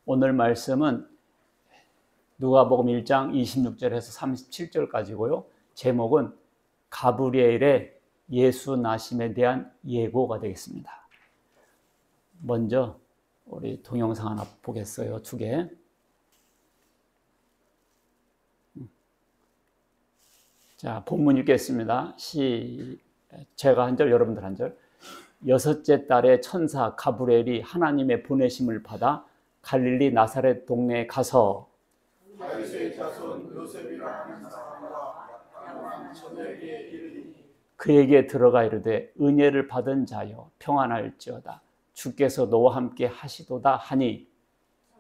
오늘 말씀은 누가복음 1장 26절에서 37절까지고요. 제목은 가브리엘의 예수 나심에 대한 예고가 되겠습니다. 먼저 우리 동영상 하나 보겠어요. 2개. 자, 본문 읽겠습니다. 제가 한 절, 여러분들 한 절. 6째 달에 천사 가브리엘이 하나님의 보내심을 받아 갈릴리 나사렛 동네에 가서 다윗의 자손 요셉이라 하는 사람과 가나안 처녀에게 이르니 그에게 들어가 이르되 은혜를 받은 자여 평안할지어다 주께서 너와 함께 하시도다 하니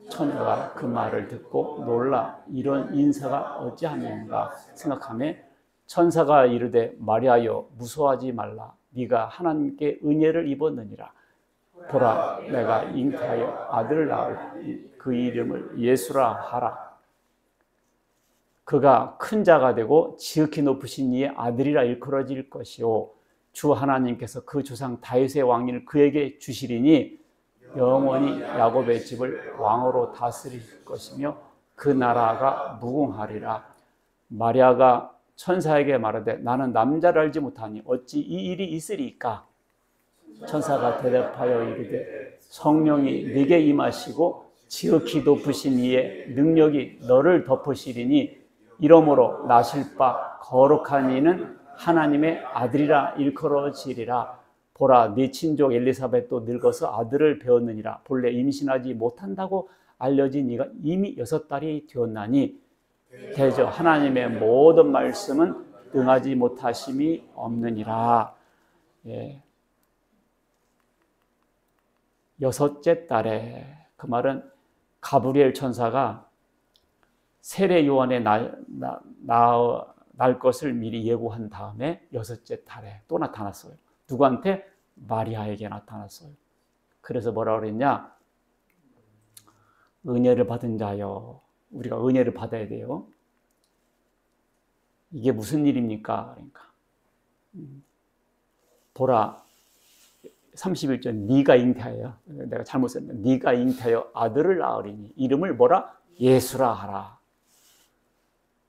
처녀가 그 말을 듣고 놀라 이런 인사가 어찌하는가 생각하며 천사가 이르되 마리아여 무서워하지 말라 네가 하나님께 은혜를 입었느니라 보라 내가 잉태하여 아들을 낳을 그 이름을 예수라 하라 그가 큰 자가 되고 지극히 높으신 이의 아들이라 일컬어질 것이요 주 하나님께서 그 조상 다윗의 왕위를 그에게 주시리니 영원히 야곱의 집을 왕으로 다스릴 것이며 그 나라가 무궁하리라. 마리아가 천사에게 말하되 나는 남자를 알지 못하니 어찌 이 일이 있으리까? 천사가 대답하여 이르되 성령이 네게 임하시고 지극히 높으신 이의 능력이 너를 덮으시리니 이러므로 나실 바 거룩한 이는 하나님의 아들이라 일컬어지리라. 보라 네 친족 엘리사벳도 늙어서 아들을 배웠느니라. 본래 임신하지 못한다고 알려진 이가 이미 6달이 되었나니 대저 하나님의 모든 말씀은 응하지 못하심이 없느니라. 예. 6째 달에 그 말은 가브리엘 천사가 세례 요한의 날 것을 미리 예고한 다음에 6째 달에 또 나타났어요. 누구한테? 마리아에게 나타났어요. 그래서 뭐라고 그랬냐? 은혜를 받은 자여. 우리가 은혜를 받아야 돼요. 이게 무슨 일입니까? 그러니까 보라 31절 네가 잉태하여 내가 잘못 썼네. 네가 잉태하여 아들을 낳으리니 이름을 뭐라? 예수라 하라.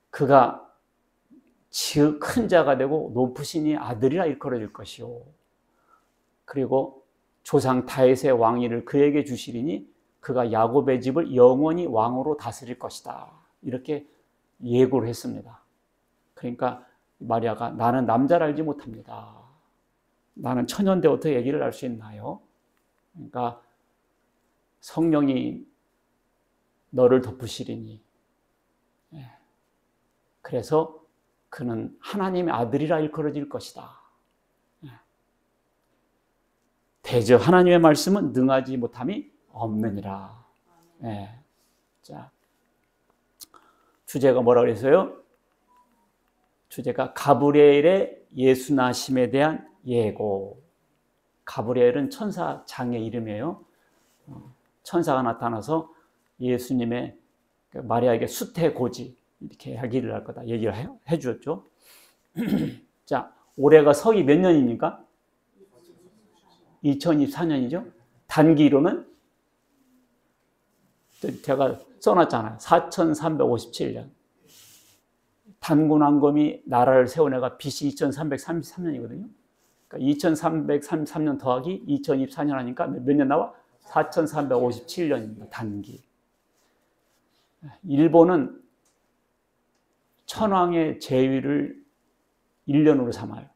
그가 큰 자가 되고 높으신 이 아들이라 일컬어질 것이요. 그리고 조상 다윗의 왕위를 그에게 주시리니 그가 야곱의 집을 영원히 왕으로 다스릴 것이다. 이렇게 예고를 했습니다. 그러니까 마리아가 나는 남자를 알지 못합니다. 나는 처녀인데 어떻게 얘기를 할 수 있나요? 그러니까 성령이 너를 덮으시리니 그래서 그는 하나님의 아들이라 일컬어질 것이다. 대저 하나님의 말씀은 능하지 못함이 없느니라. 자, 주제가 뭐라고 그랬어요? 주제가 가브리엘의 예수 나심에 대한 예고. 가브리엘은 천사 장의 이름이에요. 천사가 나타나서 예수님의 마리아에게 수태고지 이렇게 하기를 할 거다 얘기를 해 주었죠. 자, 올해가 서기 몇 년입니까? 2024년이죠. 단기로는 제가 써놨잖아요. 4357년. 단군왕검이 나라를 세운 해가 BC 2333년이거든요. 그러니까 2333년 더하기 2024년 하니까 몇 년 나와? 4357년입니다. 단기. 일본은 천황의 제위를 1년으로 삼아요.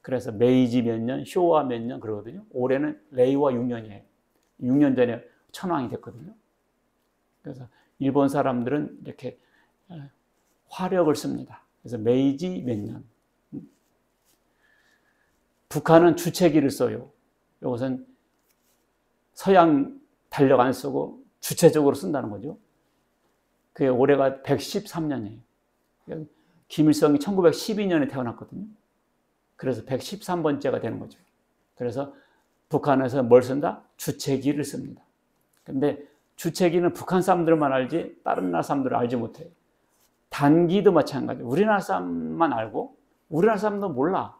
그래서 메이지 몇 년, 쇼와 몇 년 그러거든요. 올해는 레이와 6년이에요. 6년 전에 천황이 됐거든요. 그래서 일본 사람들은 이렇게 화력을 씁니다. 그래서 메이지 몇 년. 북한은 주체기를 써요. 이것은 서양 달력 안 쓰고 주체적으로 쓴다는 거죠. 그게 올해가 113년이에요. 김일성이 1912년에 태어났거든요. 그래서 113번째가 되는 거죠. 그래서 북한에서 뭘 쓴다? 주체기를 씁니다. 근데 주체기는 북한 사람들만 알지 다른 나라 사람들은 알지 못해요. 단기도 마찬가지예요. 우리나라 사람만 알고 우리나라 사람도 몰라.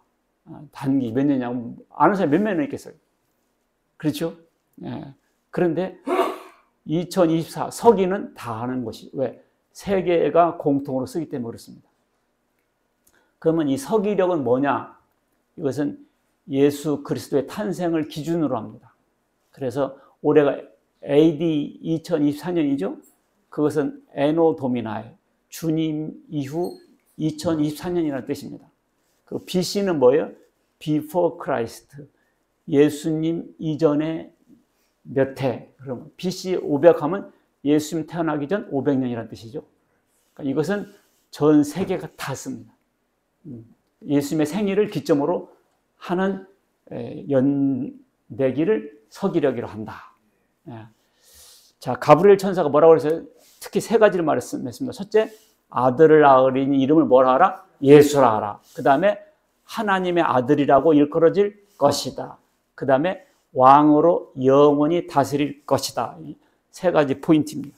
단기 몇 년이냐고 아는 사람이 몇 명 있겠어요. 그렇죠? 예. 그런데 2024 서기는 다 하는 것이 왜? 세 개가 공통으로 쓰기 때문에 그렇습니다. 그러면 이 서기력은 뭐냐? 이것은 예수 그리스도의 탄생을 기준으로 합니다. 그래서 올해가 AD 2024년이죠. 그것은 에노 도미나에 주님 이후 2024년이라는 뜻입니다. 그 BC는 뭐예요? Before Christ. 예수님 이전에 몇 해. 그러면 BC 500 하면 예수님 태어나기 전 500년이라는 뜻이죠. 그러니까 이것은 전 세계가 다 씁니다. 예수님의 생일을 기점으로 하는 연대기를 서기력이라고 한다. 자, 가브리엘 천사가 뭐라고 그랬어요? 특히 세 가지를 말했습니다. 첫째, 아들을 낳으리니 이름을 뭐라 하라? 예수라 하라. 그 다음에 하나님의 아들이라고 일컬어질 것이다. 그 다음에 왕으로 영원히 다스릴 것이다. 이 세 가지 포인트입니다.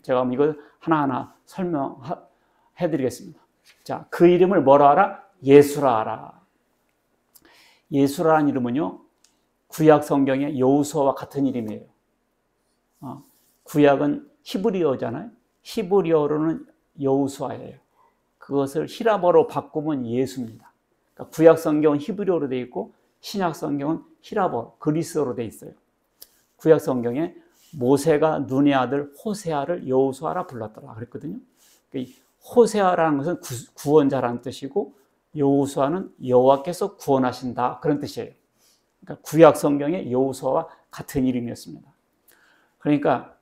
제가 이거 하나하나 설명해 드리겠습니다. 자, 그 이름을 뭐라 하라? 예수라 하라. 예수라는 이름은요, 구약 성경의 여호수아와 같은 이름이에요. 구약은 히브리어잖아요. 히브리어로는 여호수아예요. 그것을 히라버로 바꾸면 예수입니다. 그러니까 구약 성경은 히브리어로 되어 있고 신약 성경은 히라버, 그리스어로 되어 있어요. 구약 성경에 모세가 눈의 아들 호세아를 여호수아라 불렀더라 그랬거든요. 그러니까 호세아라는 것은 구원자라는 뜻이고 여호수아는 여호와께서 구원하신다 그런 뜻이에요. 그러니까 구약 성경의 여호수아와 같은 이름이었습니다. 그러니까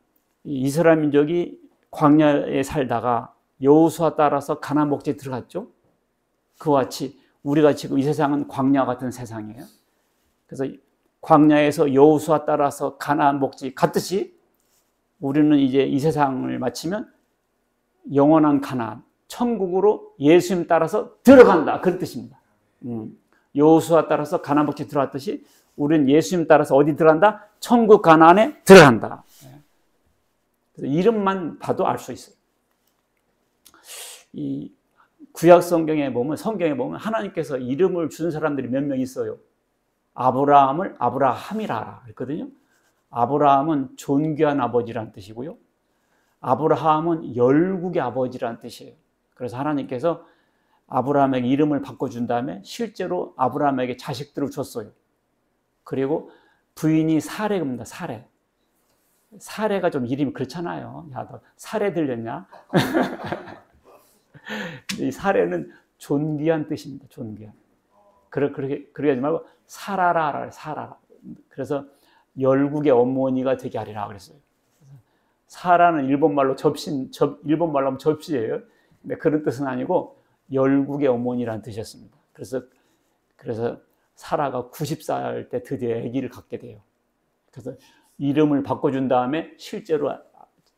이스라엘 민족이 광야에 살다가 여호수아 따라서 가나안 목지에 들어갔죠. 그와 같이 우리가 지금 이 세상은 광야 같은 세상이에요. 그래서 광야에서 여호수아 따라서 가나안 목지 갔듯이 우리는 이제 이 세상을 마치면 영원한 가나안, 천국으로 예수님 따라서 들어간다 그런 뜻입니다. 여호수아 따라서 가나안 목지 들어갔듯이 우리는 예수님 따라서 어디 들어간다? 천국 가나안에 들어간다. 그래서 이름만 봐도 알 수 있어요. 이 구약 성경에 보면 하나님께서 이름을 준 사람들이 몇 명 있어요. 아브라함을 아브라함이라 하라 그랬거든요. 아브라함은 존귀한 아버지라는 뜻이고요. 아브라함은 열국의 아버지라는 뜻이에요. 그래서 하나님께서 아브라함에게 이름을 바꿔준 다음에 실제로 아브라함에게 자식들을 줬어요. 그리고 부인이 사레입니다. 사레가 좀 이름이 그렇잖아요. 야, 너 사레 들렸냐? 이 사레는 존귀한 뜻입니다. 존귀한. 그렇게 하지 말고 살아라. 그래서 열국의 어머니가 되게 하리라 그랬어요. 사라는 일본말로 일본말로 하면 접시예요. 근데 그런 뜻은 아니고 열국의 어머니라는 뜻이었습니다. 그래서 사라가 90살 때 드디어 아기를 갖게 돼요. 그래서 이름을 바꿔준 다음에 실제로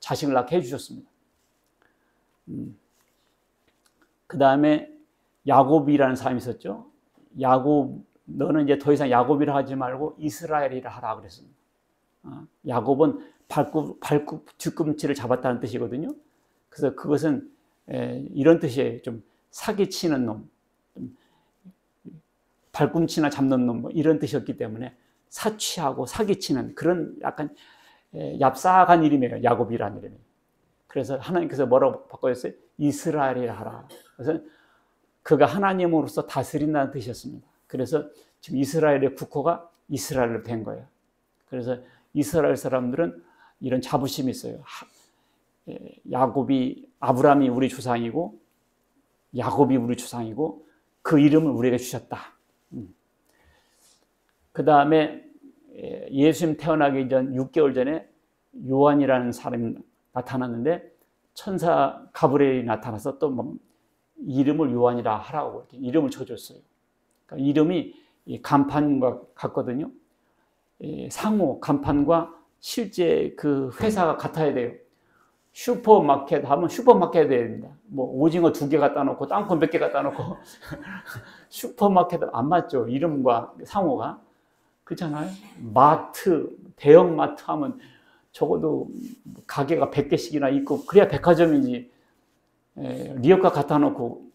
자식을 낳게 해주셨습니다. 그 다음에 야곱이라는 사람이 있었죠. 야곱, 너는 이제 더 이상 야곱이라 하지 말고 이스라엘이라 하라 그랬습니다. 야곱은 뒤꿈치를 잡았다는 뜻이거든요. 그래서 그것은 이런 뜻이에요. 좀 사기치는 놈, 발꿈치나 잡는 놈, 뭐 이런 뜻이었기 때문에 사취하고 사기치는 그런 약간 얍삭한 이름이에요. 야곱이라는 이름이. 그래서 하나님께서 뭐라고 바꿔줬어요? 이스라엘이라 하라. 그래서 그가 하나님으로서 다스린다는 뜻이었습니다. 그래서 지금 이스라엘의 국호가 이스라엘로 된 거예요. 그래서 이스라엘 사람들은 이런 자부심이 있어요. 아브라함이 우리 조상이고 야곱이 우리 조상이고 그 이름을 우리에게 주셨다. 그 다음에 예수님 태어나기 전 6개월 전에 요한이라는 사람이 나타났는데 천사 가브리엘이 나타나서 또 이름을 요한이라 하라고 이렇게 이름을 줘줬어요. 그러니까 이름이 간판과 같거든요. 상호 간판과 실제 그 회사가 같아야 돼요. 슈퍼마켓 하면 슈퍼마켓 해야 됩니다. 뭐 오징어 2개 갖다 놓고 땅콩 몇 개 갖다 놓고 슈퍼마켓은 안 맞죠. 이름과 상호가. 그렇잖아요. 마트, 대형 마트 하면 적어도 가게가 100개씩이나 있고 그래야 백화점이지. 리어카 갖다 놓고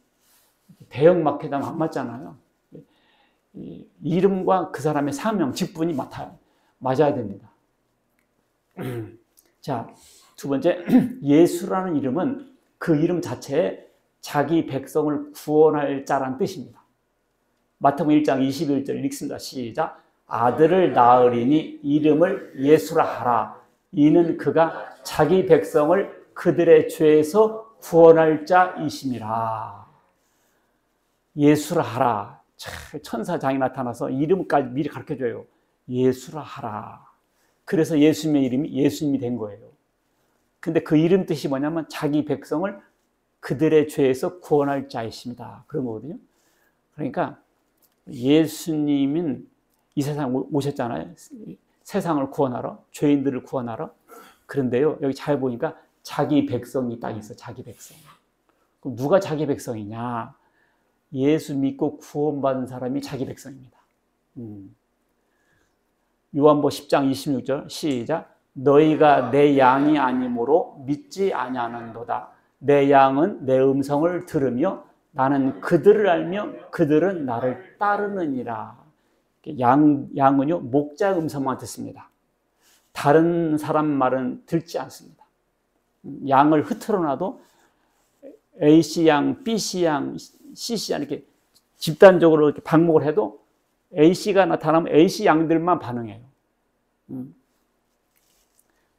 대형 마켓 하면 안 맞잖아요. 이름과 그 사람의 사명, 직분이 맞아야 됩니다. 자, 두 번째, 예수라는 이름은 그 이름 자체에 자기 백성을 구원할 자란 뜻입니다. 마태복음 1장 21절 읽습니다. 시작. 아들을 낳으리니 이름을 예수라 하라. 이는 그가 자기 백성을 그들의 죄에서 구원할 자이심이라. 예수라 하라. 천사장이 나타나서 이름까지 미리 가르쳐줘요. 예수라 하라. 그래서 예수님의 이름이 예수님이 된 거예요. 근데 그 이름 뜻이 뭐냐면 자기 백성을 그들의 죄에서 구원할 자이십니다. 그런 거거든요. 그러니까 예수님은 이 세상에 오셨잖아요. 세상을 구원하러, 죄인들을 구원하러. 그런데요, 여기 잘 보니까 자기 백성이 딱 있어, 자기 백성. 그럼 누가 자기 백성이냐? 예수 믿고 구원받은 사람이 자기 백성입니다. 요한복음 10장 26절 시작. 너희가 내 양이 아니므로 믿지 아니하는도다. 내 양은 내 음성을 들으며 나는 그들을 알며 그들은 나를 따르느니라. 양은요, 목자 음성만 듣습니다. 다른 사람 말은 듣지 않습니다. 양을 흐트러 놔도 A씨 양, B씨 양, C씨 양 이렇게 집단적으로 이렇게 방목을 해도 A씨가 나타나면 A씨 양들만 반응해요.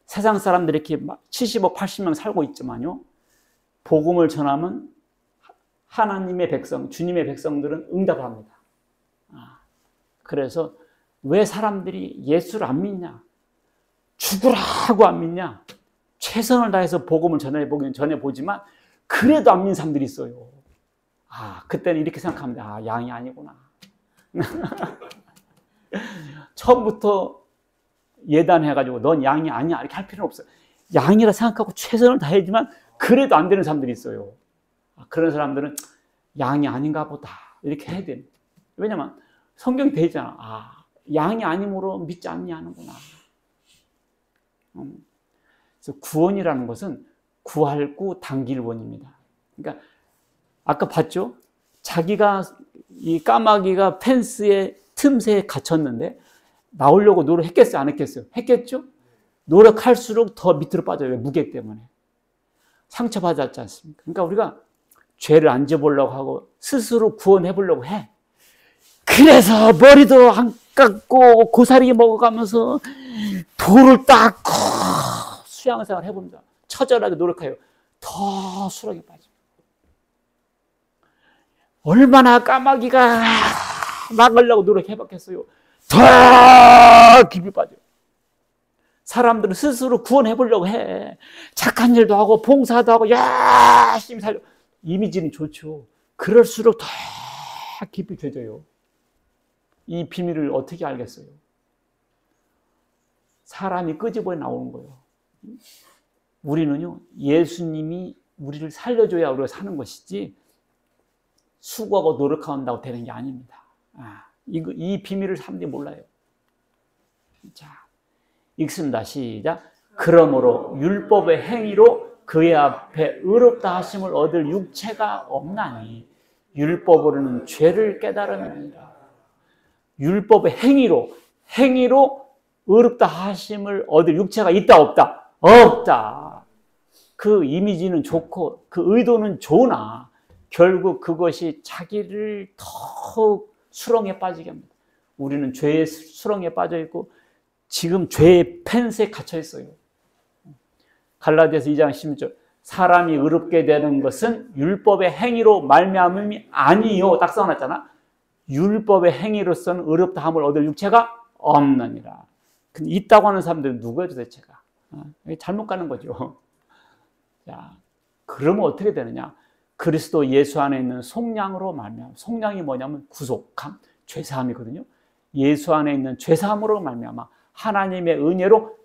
세상 사람들이 이렇게 70억, 80명 살고 있지만요, 복음을 전하면 하나님의 백성, 주님의 백성들은 응답을 합니다. 그래서 왜 사람들이 예수를 안 믿냐? 죽으라고 안 믿냐? 최선을 다해서 복음을 전해보지만 그래도 안 믿는 사람들이 있어요. 그때는 이렇게 생각합니다. 양이 아니구나. 처음부터 예단해가지고 넌 양이 아니야 이렇게 할 필요는 없어요. 양이라 생각하고 최선을 다해지만 그래도 안 되는 사람들이 있어요. 그런 사람들은 양이 아닌가 보다 이렇게 해야 됩니다. 왜냐면 성경이 되어 있잖아. 양이 아니므로 믿지 않냐는구나. 그래서 구원이라는 것은 구할구 당길 원입니다. 그러니까 아까 봤죠? 자기가 이 까마귀가 펜스의 틈새에 갇혔는데 나오려고 노력했겠어요? 안 했겠어요? 했겠죠? 노력할수록 더 밑으로 빠져요. 무게 때문에. 상처받았지 않습니까? 그러니까 우리가 죄를 안 져보려고 하고 스스로 구원해보려고 해. 그래서 머리도 안 깎고 고사리 먹어가면서 돌을 닦고 수양생활 해봅니다. 처절하게 노력해요. 더 수렁에 빠집니다. 얼마나 까마귀가 나가려고 노력해봤겠어요. 더 깊이 빠져요. 사람들은 스스로 구원해보려고 해. 착한 일도 하고 봉사도 하고 열심히 살려. 이미지는 좋죠. 그럴수록 더 깊이 죄져요. 이 비밀을 어떻게 알겠어요? 사람이 끄집어 나오는 거예요. 우리는요, 예수님이 우리를 살려줘야 우리가 사는 것이지 수고하고 노력한다고 되는 게 아닙니다. 이 비밀을 사람들이 몰라요. 자, 읽습니다. 시작. 그러므로 율법의 행위로 그의 앞에 의롭다 하심을 얻을 육체가 없나니 율법으로는 죄를 깨달으느니라. 율법의 행위로 의롭다 하심을 얻을 육체가 있다 없다? 없다. 그 이미지는 좋고 그 의도는 좋으나 결국 그것이 자기를 더욱 수렁에 빠지게 합니다. 우리는 죄의 수렁에 빠져 있고 지금 죄의 펜스에 갇혀 있어요. 갈라디아서 2장 16절. 사람이 의롭게 되는 것은 율법의 행위로 말미암음이 아니요. 딱 써놨잖아. 율법의 행위로서는 의롭다함을 얻을 육체가 없느니라. 근데 있다고 하는 사람들은 누구예요 도대체가? 잘못 가는 거죠. 자, 그러면 어떻게 되느냐? 그리스도 예수 안에 있는 속량으로 말미암아. 속량이 뭐냐면 구속함, 죄사함이거든요. 예수 안에 있는 죄사함으로 말미암아 하나님의 은혜로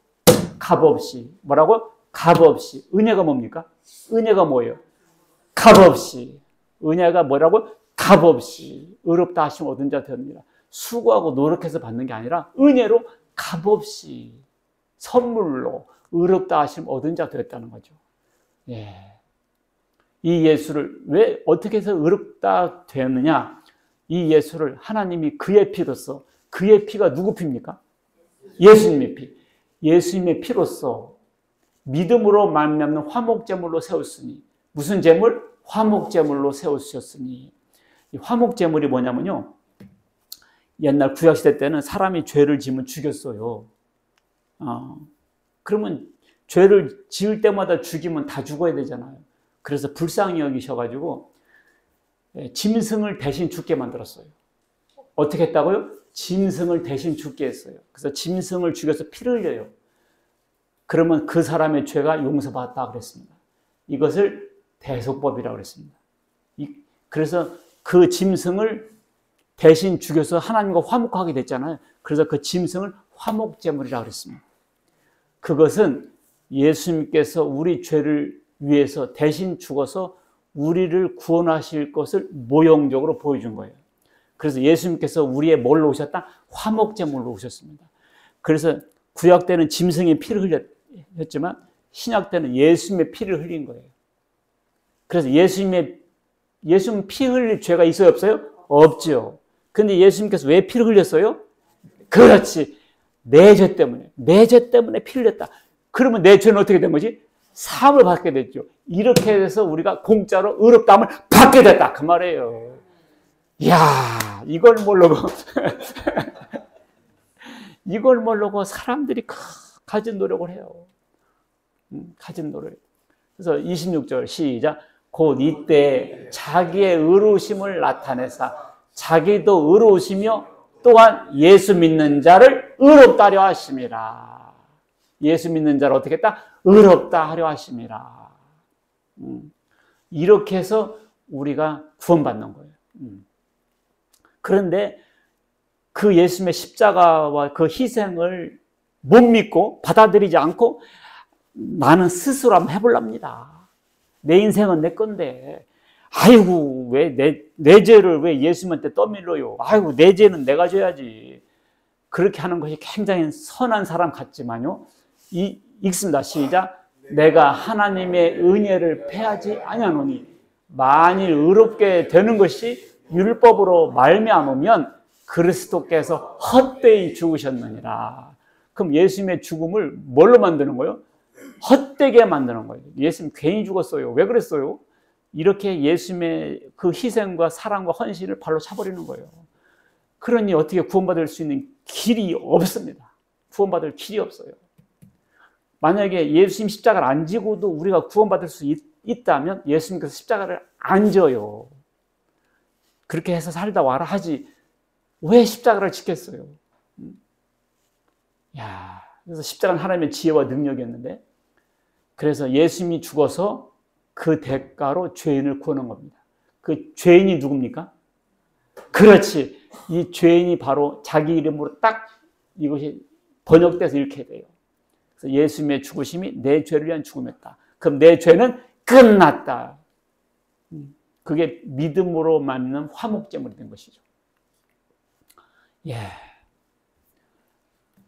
값없이 뭐라고? 값없이. 은혜가 뭡니까? 은혜가 뭐예요? 값없이. 은혜가 뭐라고? 값없이 의롭다 하심 얻은 자 되었느니라. 수고하고 노력해서 받는 게 아니라 은혜로 값없이 선물로 의롭다 하심 얻은 자 되었다는 거죠. 예. 이 예수를 왜 어떻게 해서 의롭다 되었느냐? 이 예수를 하나님이 그의 피로써, 그의 피가 누구 피입니까? 예수님의 피. 예수님의 피로써 믿음으로 말미암는 화목제물로 세웠으니. 무슨 제물? 화목제물로 세우셨으니. 이 화목제물이 뭐냐면요, 옛날 구약시대 때는 사람이 죄를 지으면 죽였어요. 그러면 죄를 지을 때마다 죽이면 다 죽어야 되잖아요. 그래서 불쌍히 여기셔가지고 짐승을 대신 죽게 만들었어요. 어떻게 했다고요? 짐승을 대신 죽게 했어요. 그래서 짐승을 죽여서 피를 흘려요. 그러면 그 사람의 죄가 용서받았다 그랬습니다. 이것을 대속법이라고 그랬습니다. 그래서 그 짐승을 대신 죽여서 하나님과 화목하게 됐잖아요. 그래서 그 짐승을 화목제물이라고 그랬습니다. 그것은 예수님께서 우리 죄를 위해서 대신 죽어서 우리를 구원하실 것을 모형적으로 보여준 거예요. 그래서 예수님께서 우리의 뭘로 오셨다? 화목제물로 오셨습니다. 그래서 구약 때는 짐승의 피를 흘렸지만 신약 때는 예수님의 피를 흘린 거예요. 그래서 예수님 피 흘릴 죄가 있어요, 없어요? 없죠. 근데 예수님께서 왜 피를 흘렸어요? 그렇지. 내 죄 때문에. 내 죄 때문에 피를 흘렸다. 그러면 내 죄는 어떻게 된 거지? 사함을 받게 됐죠. 이렇게 해서 우리가 공짜로 의롭다함을 받게 됐다. 그 말이에요. 이야, 이걸 모르고 이걸 모르고 사람들이 가진 노력을 해요. 가진 노력. 그래서 26절 시작. 곧 이때 자기의 의로우심을 나타내사 자기도 의로우시며 또한 예수 믿는 자를 의롭다 하려 하심이라. 예수 믿는 자를 어떻게 했다? 의롭다 하려 하심이라. 이렇게 해서 우리가 구원받는 거예요. 그런데 그 예수님의 십자가와 그 희생을 못 믿고 받아들이지 않고 나는 스스로 한번 해보랍니다. 내 인생은 내 건데 아이고 왜 내 죄를 왜 예수님한테 떠밀어요. 아이고 내 죄는 내가 져야지. 그렇게 하는 것이 굉장히 선한 사람 같지만요, 읽습니다. 시작. 내가 하나님의 은혜를 패하지 아니하노니 만일 의롭게 되는 것이 율법으로 말미암으면 그리스도께서 헛되이 죽으셨느니라. 그럼 예수님의 죽음을 뭘로 만드는 거예요? 헛되게 만드는 거예요. 예수님 괜히 죽었어요. 왜 그랬어요? 이렇게 예수님의 그 희생과 사랑과 헌신을 발로 차버리는 거예요. 그러니 어떻게 구원받을 수 있는 길이 없습니다. 구원받을 길이 없어요. 만약에 예수님 십자가를 안 지고도 우리가 구원받을 수 있다면 예수님께서 십자가를 안 져요. 그렇게 해서 살다 와라 하지 왜 십자가를 지켰어요? 야, 그래서 십자가는 하나님의 지혜와 능력이었는데, 그래서 예수님이 죽어서 그 대가로 죄인을 구원한 겁니다. 그 죄인이 누굽니까? 그렇지. 이 죄인이 바로 자기 이름으로 딱 이것이 번역돼서 이렇게 돼요. 그래서 예수님의 죽으심이 내 죄를 위한 죽음이었다. 그럼 내 죄는 끝났다. 그게 믿음으로 맞는 화목제물이 된 것이죠. 예.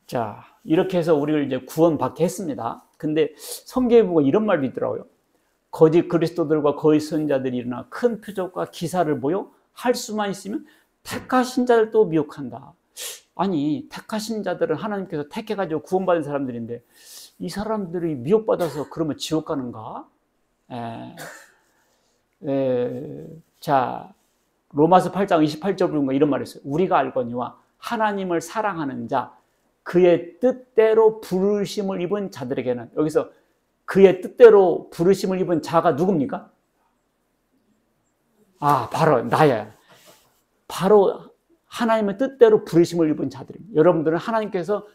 자, 이렇게 해서 우리를 이제 구원받게 했습니다. 근데 성경에 보면 이런 말도 있더라고요. 거짓 그리스도들과 거짓 선자들이 일어나 큰 표적과 기사를 보여 할 수만 있으면 택하신 자들도 미혹한다. 아니, 택하신 자들은 하나님께서 택해가지고 구원받은 사람들인데 이 사람들이 미혹받아서 그러면 지옥 가는가? 자, 로마서 8장 28절 보면 이런 말이 있어요. 우리가 알거니와 하나님을 사랑하는 자, 그의 뜻대로 부르심을 입은 자들에게는, 여기서 그의 뜻대로 부르심을 입은 자가 누굽니까? 바로 나야. 바로 하나님의 뜻대로 부르심을 입은 자들입니다. 여러분들은 하나님께서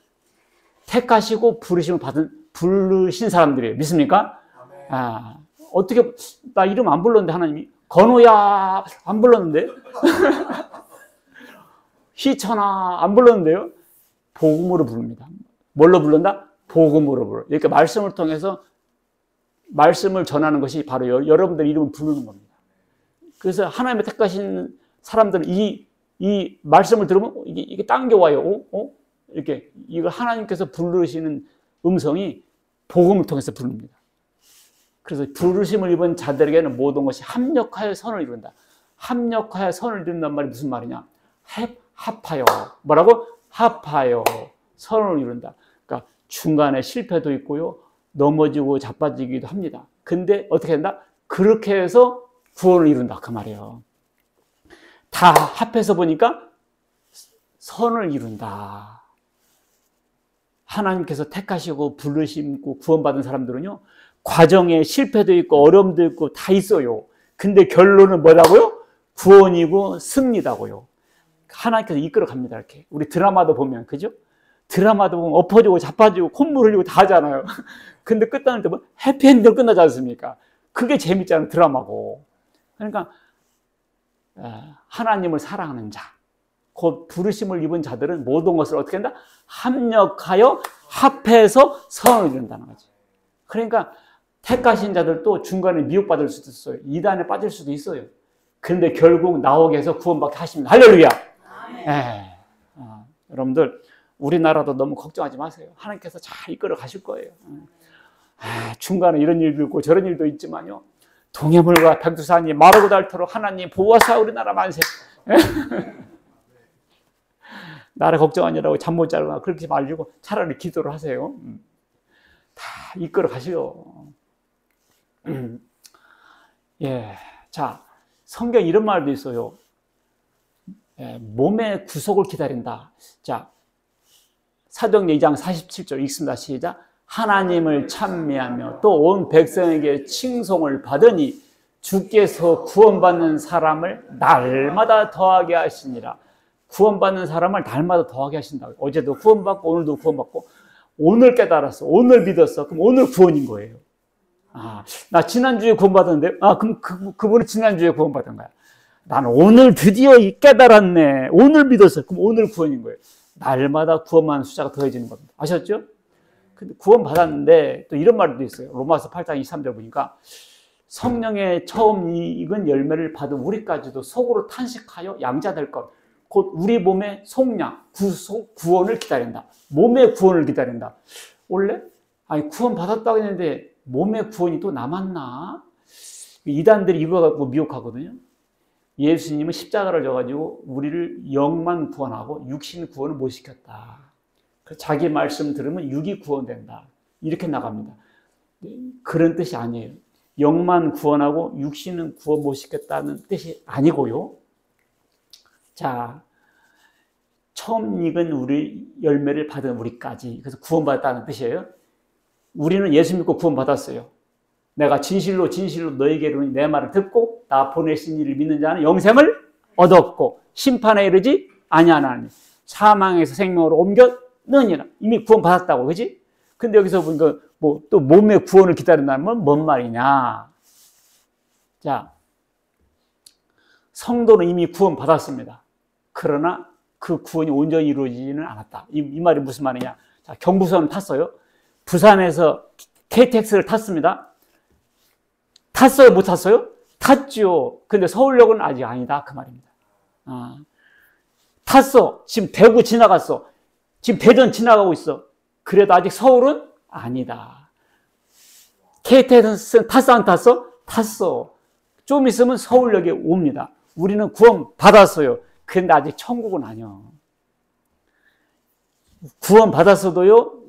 택하시고 부르신 사람들이에요. 믿습니까? 어떻게, 나 이름 안 불렀는데 하나님이, 건호야 안 불렀는데? 희천아 안 불렀는데요? 복음으로 부릅니다. 뭘로 부른다? 복음으로 불러. 이렇게 말씀을 통해서 말씀을 전하는 것이 바로 여러분들 이름을 부르는 겁니다. 그래서 하나님의 택하신 사람들은 이 말씀을 들으면 이게 당겨와요. 이렇게 이걸 하나님께서 부르시는 음성이 복음을 통해서 부릅니다. 그래서 부르심을 입은 자들에게는 모든 것이 합력하여 선을 이룬다. 합력하여 선을 이룬단 말이 무슨 말이냐? 합하여. 뭐라고? 합하여 선을 이룬다. 그러니까 중간에 실패도 있고요, 넘어지고 자빠지기도 합니다. 근데 어떻게 된다? 그렇게 해서 구원을 이룬다 그 말이에요. 다 합해서 보니까 선을 이룬다. 하나님께서 택하시고 부르시고 구원받은 사람들은요, 과정에 실패도 있고 어려움도 있고 다 있어요. 근데 결론은 뭐라고요? 구원이고 승리다고요. 하나님께서 이끌어 갑니다. 이렇게 우리 드라마도 보면, 그죠? 드라마도 보면 엎어지고 자빠지고 콧물 흘리고 다 하잖아요. 근데 끝나는 때 뭐 해피엔드로 끝나지 않습니까? 그게 재밌잖아요, 드라마고. 그러니까 하나님을 사랑하는 자, 곧 부르심을 입은 자들은 모든 것을 어떻게 한다? 합력하여 합해서 선을 이룬다는 거지. 그러니까 택하신 자들도 중간에 미혹받을 수도 있어요. 이단에 빠질 수도 있어요. 그런데 결국 나오게 해서 구원받게 하십니다. 할렐루야. 여러분들, 우리나라도 너무 걱정하지 마세요. 하나님께서 잘 이끌어 가실 거예요. 중간에 이런 일도 있고 저런 일도 있지만요, 동해물과 백두산이 마르고 닳도록 하나님 보호하사 우리나라 만세. 나라 걱정하느라고 잠 못 자거나 그렇게 말고 차라리 기도를 하세요. 다 이끌어 가시오. 예, 자, 성경 이런 말도 있어요. 몸의 구속을 기다린다. 자, 사도행전 2장 47절 읽습니다. 시작. 하나님을 찬미하며 또 온 백성에게 칭송을 받으니 주께서 구원받는 사람을 날마다 더하게 하시니라. 구원받는 사람을 날마다 더하게 하신다고. 어제도 구원받고 오늘도 구원받고, 오늘 깨달았어, 오늘 믿었어, 그럼 오늘 구원인 거예요. 나 지난주에 구원받았는데, 그럼 그분은 지난주에 구원받은 거야. 나는 오늘 드디어 깨달았네, 오늘 믿었어, 그럼 오늘 구원인 거예요. 날마다 구원받는 숫자가 더해지는 겁니다. 아셨죠? 근데 구원받았는데 또 이런 말도 있어요. 로마서 8장 23절 보니까 성령의 처음 익은 열매를 받은 우리까지도 속으로 탄식하여 양자될 것, 곧 우리 몸의 속량, 구원을 기다린다. 몸의 구원을 기다린다. 원래 구원 받았다고 했는데 몸의 구원이 또 남았나? 이단들이 이거 갖고 미혹하거든요. 예수님은 십자가를 져가지고 우리를 영만 구원하고 육신 구원을 못 시켰다. 자기 말씀 들으면 육이 구원된다. 이렇게 나갑니다. 그런 뜻이 아니에요. 영만 구원하고 육신은 구원 못 시켰다는 뜻이 아니고요. 자, 처음 익은 우리 열매를 받은 우리까지, 그래서 구원받았다는 뜻이에요. 우리는 예수 믿고 구원받았어요. 내가 진실로 너에게 이르노니 내 말을 듣고 나 보내신 이를 믿는 자는 영생을 얻었고 심판에 이르지 아니하나니 사망에서 생명으로 옮겼느니라. 이미 구원받았다고, 그지? 근데 여기서 보니까 또 몸의 구원을 기다린다는 건 뭔 말이냐? 자, 성도는 이미 구원받았습니다. 그러나 그 구원이 온전히 이루어지지는 않았다. 이 말이 무슨 말이냐? 자, 경부선 탔어요. 부산에서 KTX를 탔습니다. 탔어요? 못 탔어요? 탔죠. 근데 서울역은 아직 아니다. 그 말입니다. 탔어. 지금 대구 지나갔어. 지금 대전 지나가고 있어. 그래도 아직 서울은 아니다. KTX 탔어? 안 탔어? 탔어. 좀 있으면 서울역에 옵니다. 우리는 구원 받았어요. 근데 아직 천국은 아니야. 구원 받았어도요,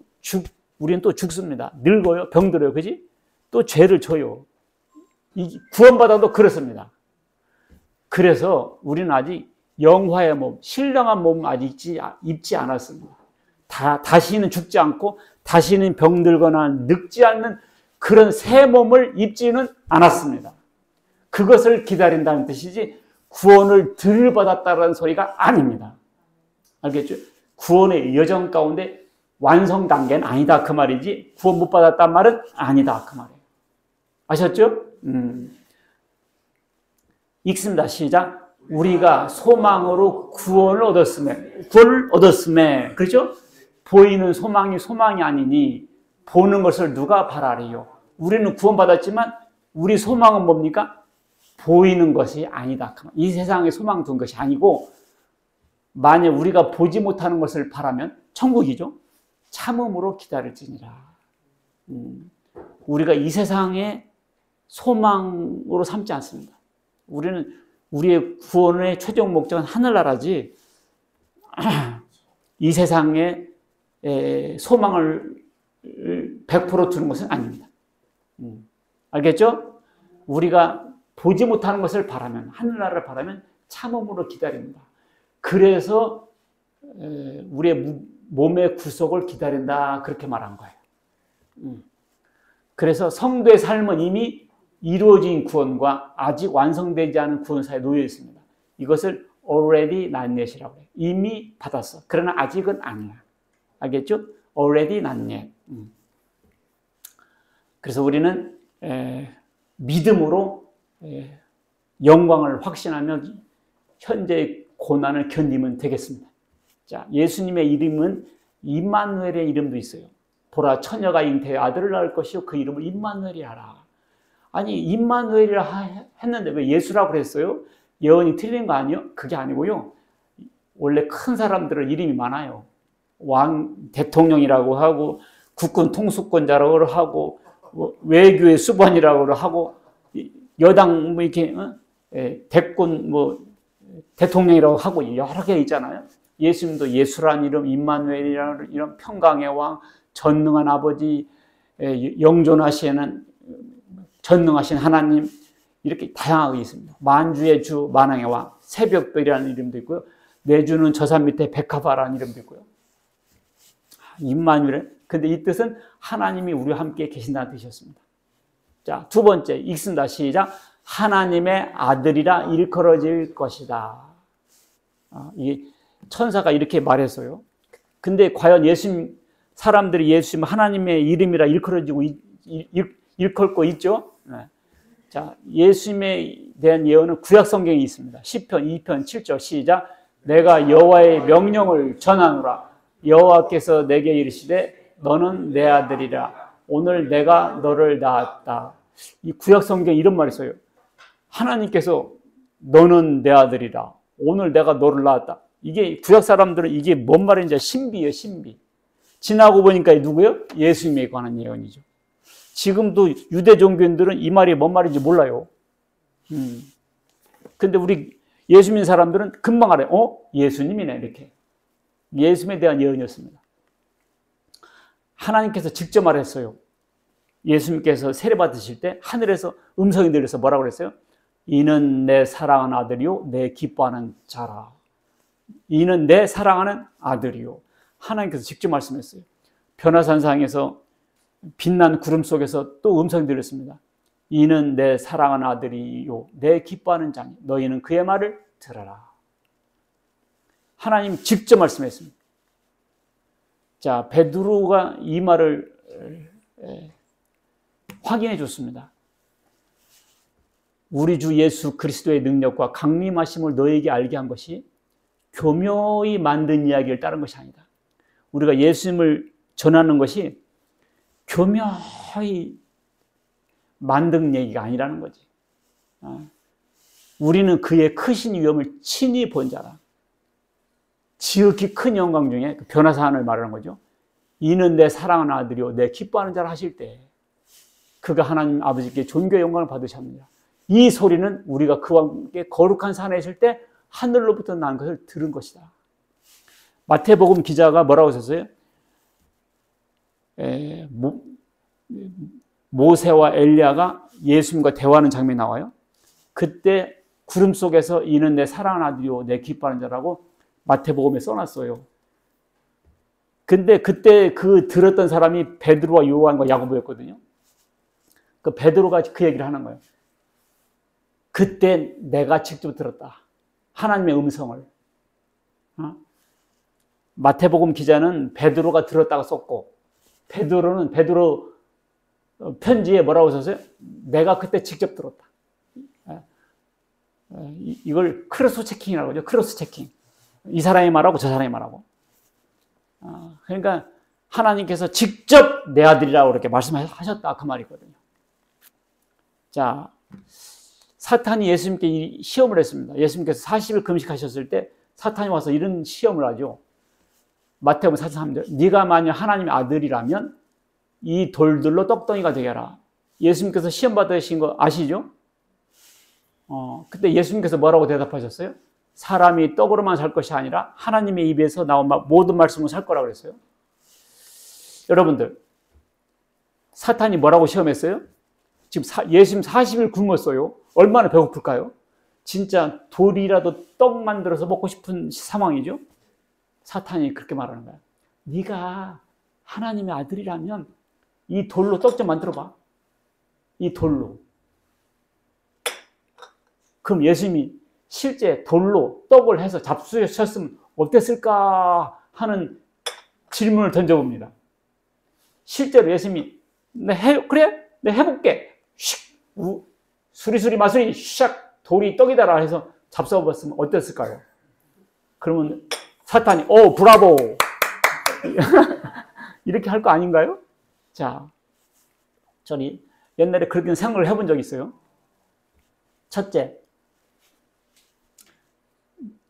우리는 또 죽습니다. 늙어요. 병들어요. 그지? 또 죄를 져요. 구원받아도 그렇습니다. 그래서 우리는 아직 영화의 몸, 신령한 몸 아직 입지 않았습니다. 다시는 죽지 않고 다시는 병들거나 늙지 않는 그런 새 몸을 입지는 않았습니다. 그것을 기다린다는 뜻이지 구원을 덜 받았다는 소리가 아닙니다. 알겠죠? 구원의 여정 가운데 완성 단계는 아니다 그 말이지 구원 못 받았단 말은 아니다 그 말이에요. 아셨죠? 읽습니다. 시작. 우리가 소망으로 구원을 얻었음에 그렇죠? 보이는 소망이 아니니 보는 것을 누가 바라리요? 우리는 구원받았지만 우리 소망은 뭡니까? 보이는 것이 아니다. 이 세상에 소망 둔 것이 아니고 만약 우리가 보지 못하는 것을 바라면 천국이죠. 참음으로 기다릴지니라. 우리가 이 세상의 소망으로 삼지 않습니다. 우리는 우리의 구원의 최종 목적은 하늘나라지 이 세상의 소망을 100% 주는 것은 아닙니다. 알겠죠? 우리가 보지 못하는 것을 바라면, 하늘나라를 바라면 참음으로 기다립니다. 그래서 우리의 몸의 구속을 기다린다, 그렇게 말한 거예요. 그래서 성도의 삶은 이미 이루어진 구원과 아직 완성되지 않은 구원 사이에 놓여 있습니다. 이것을 already not yet이라고 해요. 이미 받았어. 그러나 아직은 아니야. 알겠죠? already not yet. 그래서 우리는 믿음으로 영광을 확신하며 현재의 고난을 견디면 되겠습니다. 자, 예수님의 이름은 임마누엘의 이름도 있어요. 보라, 처녀가 잉태해 아들을 낳을 것이요 그 이름을 임마누엘이라 하라. 아니, 임마누엘이라 했는데 왜 예수라고 그랬어요? 예언이 틀린 거 아니에요? 그게 아니고요. 원래 큰 사람들은 이름이 많아요. 왕, 대통령이라고 하고, 국군 통수권자라고 하고, 외교의 수반이라고 하고, 여당 뭐 이렇게 대권 뭐 대통령이라고 하고 여러 개 있잖아요. 예수님도 예수란 이름, 임마누엘이라는 이름, 평강의 왕, 전능한 아버지, 영존하시는 전능하신 하나님, 이렇게 다양하게 있습니다. 만주의 주, 만왕의 왕, 새벽별이라는 이름도 있고요. 내 주는 저산 밑에 백합화라는 이름도 있고요. 임마누엘. 근데 이 뜻은 하나님이 우리와 함께 계신다는 뜻이었습니다. 자, 두 번째, 읽습니다. 시작. 하나님의 아들이라 일컬어질 것이다. 이 천사가 이렇게 말했어요. 근데 과연 사람들이 예수님 하나님의 이름이라 일컬어지고 일컬고 있죠? 네. 자, 예수님에 대한 예언은 구약 성경에 있습니다. 시편 2편 7절 시작. 내가 여호와의 명령을 전하노라. 여호와께서 내게 이르시되 너는 내 아들이라. 오늘 내가 너를 낳았다. 이 구약 성경에 이런 말이 있어요. 하나님께서 너는 내 아들이라. 오늘 내가 너를 낳았다. 이게 구약 사람들은 이게 뭔 말인지 신비예요, 신비. 지나고 보니까 누구예요? 예수님에 관한 예언이죠. 지금도 유대 종교인들은 이 말이 뭔 말인지 몰라요. 근데 우리 예수 믿는 사람들은 금방 알아요. 예수님이네, 이렇게. 예수님에 대한 예언이었습니다. 하나님께서 직접 말했어요. 예수님께서 세례 받으실 때 하늘에서 음성이 들려서 뭐라고 그랬어요? 이는 내 사랑하는 아들이요 내 기뻐하는 자라. 이는 내 사랑하는 아들이요. 하나님께서 직접 말씀했어요. 변화산상에서 빛난 구름 속에서 또 음성이 들렸습니다. 이는 내 사랑하는 아들이요 내 기뻐하는 자니 너희는 그의 말을 들어라. 하나님 직접 말씀했습니다. 자, 베드로가 이 말을 확인해 줬습니다. 우리 주 예수 그리스도의 능력과 강림하심을 너에게 알게 한 것이 교묘히 만든 이야기를 따른 것이 아니다. 우리가 예수님을 전하는 것이 교묘히 만든 얘기가 아니라는 거지. 우리는 그의 크신 위엄을 친히 본 자라. 지극히 큰 영광 중에 그 변화사안을 말하는 거죠. 이는 내 사랑하는 아들이요 내 기뻐하는 자라 하실 때 그가 하나님 아버지께 존귀의 영광을 받으셨느니라. 이 소리는 우리가 그와 함께 거룩한 산에 있을 때 하늘로부터 난 것을 들은 것이다. 마태복음 기자가 뭐라고 썼어요? 모세와 엘리야가 예수님과 대화하는 장면이 나와요. 그때 구름 속에서 이는 내 사랑하는 아들이요 내 기뻐하는 자라고 마태복음에 써놨어요. 근데 그때 그 들었던 사람이 베드로와 요한과 야고보였거든요. 그 베드로가 그 얘기를 하는 거예요. 그때 내가 직접 들었다. 하나님의 음성을. 마태복음 기자는 베드로가 들었다고 썼고 베드로는 베드로 편지에 뭐라고 썼어요? 내가 그때 직접 들었다. 이걸 크로스 체킹이라고 하죠. 크로스 체킹. 이 사람이 말하고 저 사람이 말하고. 그러니까 하나님께서 직접 내 아들이라고 이렇게 말씀하셨다 그 말이거든요. 자, 사탄이 예수님께 시험을 했습니다. 예수님께서 40일 금식하셨을 때 사탄이 와서 이런 시험을 하죠. 마태복음 43절. 네가 만약 하나님의 아들이라면 이 돌들로 떡덩이가 되게 하라. 예수님께서 시험 받으신 거 아시죠? 그때 예수님께서 뭐라고 대답하셨어요? 사람이 떡으로만 살 것이 아니라 하나님의 입에서 나온 모든 말씀을 살 거라고 그랬어요. 여러분들, 사탄이 뭐라고 시험했어요? 지금 예수님 40일 굶었어요. 얼마나 배고플까요? 진짜 돌이라도 떡 만들어서 먹고 싶은 상황이죠. 사탄이 그렇게 말하는 거야. 네가 하나님의 아들이라면 이 돌로 떡 좀 만들어봐. 이 돌로. 그럼 예수님이 실제 돌로 떡을 해서 잡수셨으면 어땠을까 하는 질문을 던져봅니다. 실제로 예수님이 그래? 내가 해볼게. 슉, 수리수리 마수리 샥 돌이 떡이다라 해서 잡숴봤으면 어땠을까요? 그러면 사탄이 브라보 이렇게 할 거 아닌가요? 자, 저는 옛날에 그렇게 생각을 해본 적이 있어요. 첫째,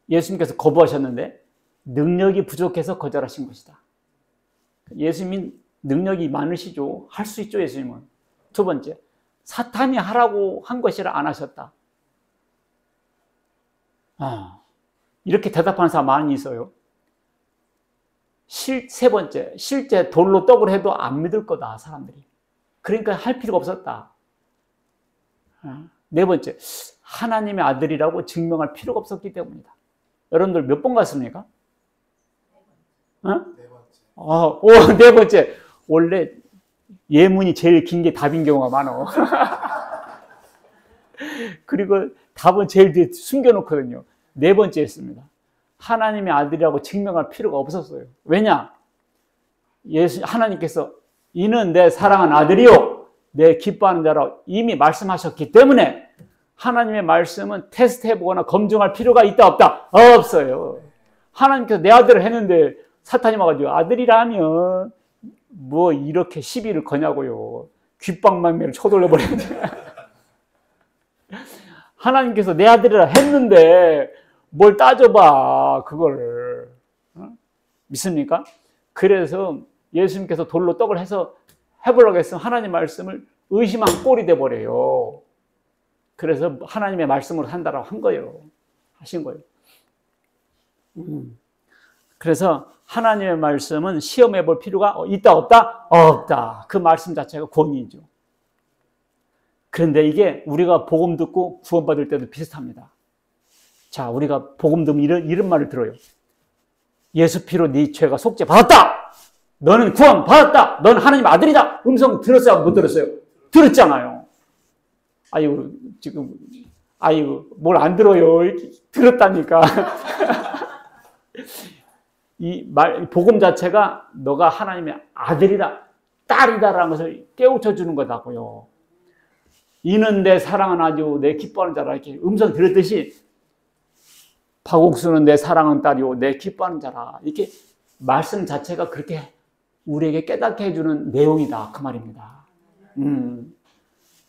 예수님께서 거부하셨는데 능력이 부족해서 거절하신 것이다. 예수님은 능력이 많으시죠. 할 수 있죠, 예수님은. 두 번째, 사탄이 하라고 한 것이라 안 하셨다. 이렇게 대답하는 사람 많이 있어요. 세 번째, 실제 돌로 떡을 해도 안 믿을 거다, 사람들이. 그러니까 할 필요가 없었다. 네 번째, 하나님의 아들이라고 증명할 필요가 없었기 때문이다. 여러분들 몇 번 갔습니까? 네 번째. 원래 예문이 제일 긴 게 답인 경우가 많아. 그리고 답은 제일 뒤에 숨겨놓거든요. 네 번째였습니다. 하나님의 아들이라고 증명할 필요가 없었어요. 왜냐? 하나님께서 이는 내 사랑하는 아들이요 내 기뻐하는 자라고 이미 말씀하셨기 때문에 하나님의 말씀은 테스트해보거나 검증할 필요가 있다 없다? 없어요. 하나님께서 내 아들을 했는데 사탄이 와가지고 아들이라면 뭐 이렇게 시비를 거냐고요. 귓방망이를 쳐돌려버리는데 하나님께서 내 아들이라 했는데 뭘 따져봐 그걸. 믿습니까? 그래서 예수님께서 돌로 떡을 해서 해보려고 했으면 하나님 말씀을 의심한 꼴이 돼버려요. 그래서 하나님의 말씀으로 산다라고 한 거예요. 하신 거예요. 그래서 하나님의 말씀은 시험해 볼 필요가 있다 없다? 없다. 그 말씀 자체가 권위죠. 그런데 이게 우리가 복음 듣고 구원받을 때도 비슷합니다. 자, 우리가 복음 듣면 이런 말을 들어요. 예수 피로 네 죄가 속죄 받았다. 너는 구원 받았다. 너는 하나님 아들이다. 음성 들었어요? 못 들었어요? 들었잖아요. 뭘 안 들어요? 들었다니까. 복음 자체가 너가 하나님의 아들이다, 딸이다라는 것을 깨우쳐 주는 거다고요. 이는 내 사랑하는 아주 내 기뻐하는 자라 이렇게 음성 들었듯이 박옥수는 내 사랑하는 딸이요 내 기뻐하는 자라 이렇게 말씀 자체가 그렇게 우리에게 깨닫게 해주는 내용이다 그 말입니다.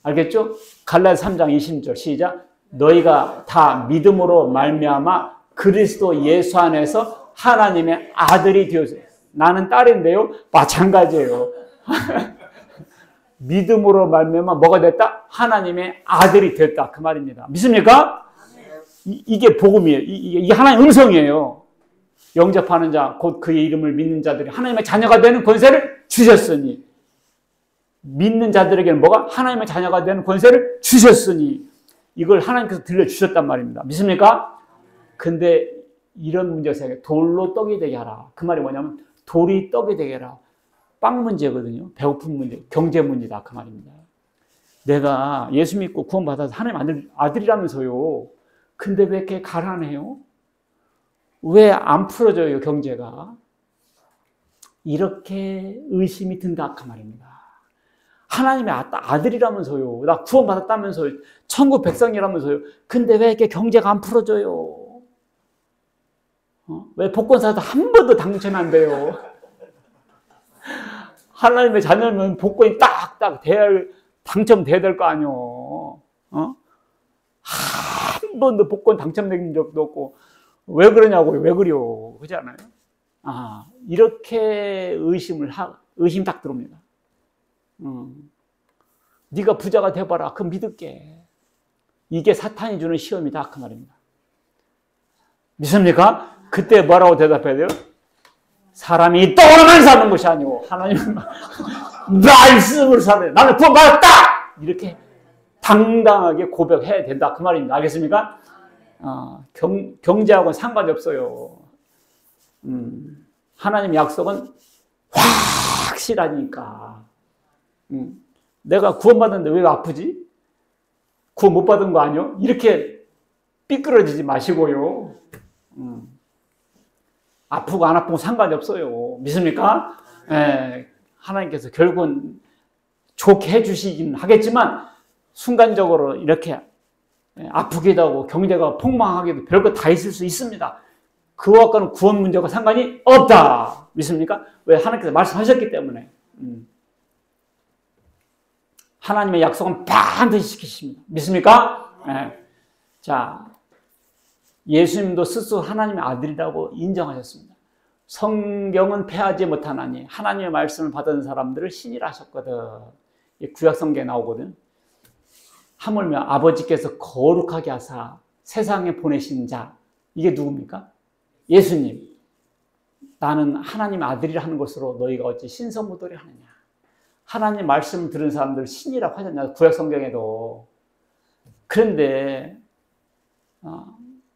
알겠죠? 갈라디아 3장 20절 시작. 너희가 다 믿음으로 말미암아 그리스도 예수 안에서 하나님의 아들이 되었어요. 나는 딸인데요. 마찬가지예요. 믿음으로 말미암아 뭐가 됐다? 하나님의 아들이 됐다. 그 말입니다. 믿습니까? 이게 복음이에요. 이게 하나님의 음성이에요. 영접하는 자, 곧 그의 이름을 믿는 자들이 하나님의 자녀가 되는 권세를 주셨으니 믿는 자들에게는 뭐가? 하나님의 자녀가 되는 권세를 주셨으니 이걸 하나님께서 들려주셨단 말입니다. 믿습니까? 근데 이런 문제가 생겨요. 돌로 떡이 되게 하라. 그 말이 뭐냐면 돌이 떡이 되게 하라. 빵 문제거든요. 배고픈 문제, 경제 문제다. 그 말입니다. 내가 예수 믿고 구원받아서 하나님 아들이라면서요. 근데 왜 이렇게 가난해요? 왜 안 풀어져요, 경제가? 이렇게 의심이 든다. 그 말입니다. 하나님의 아들이라면서요. 나 구원받았다면서요. 천국 백성이라면서요. 근데 왜 이렇게 경제가 안 풀어져요? 왜 복권 사도 한 번도 당첨이 안 돼요? 하나님의 자녀면 복권이 딱딱 당첨돼야 될 거 아니요. 한 번도 복권 당첨된 적도 없고 왜 그러냐고요? 왜 그래요? 그렇지 않아요? 이렇게 의심 딱 들어옵니다. 네가 부자가 돼봐라. 그럼 믿을게. 이게 사탄이 주는 시험이다. 그 말입니다. 믿습니까? 그때 뭐라고 대답해야 돼요? 사람이 떡으로만 사는 것이 아니고 하나님은 말씀으로 살아야 돼. 나는 구원받았다! 이렇게 당당하게 고백해야 된다. 그 말입니다. 알겠습니까? 경제하고는 상관이 없어요. 하나님의 약속은 확실하니까. 내가 구원받았는데 왜 아프지? 구원 못 받은 거 아니요? 이렇게 삐뚤어지지 마시고요. 아프고 안 아프고 상관이 없어요. 믿습니까? 예, 하나님께서 결국은 좋게 해주시긴 하겠지만 순간적으로 이렇게 아프기도 하고 경제가 폭망하기도 별거 다 있을 수 있습니다. 그와는 구원 문제가 상관이 없다. 믿습니까? 왜? 하나님께서 말씀하셨기 때문에. 하나님의 약속은 반드시 지키십니다. 믿습니까? 네. 자, 예수님도 스스로 하나님의 아들이라고 인정하셨습니다. 성경은 패하지 못하나니 하나님의 말씀을 받은 사람들을 신이라 하셨거든. 구약 성경에 나오거든. 하물며 아버지께서 거룩하게 하사 세상에 보내신 자, 이게 누굽니까? 예수님. 나는 하나님의 아들이라 하는 것으로 너희가 어찌 신성모독이 하느냐. 하나님 말씀을 들은 사람들 신이라고 하잖냐, 구약 성경에도. 그런데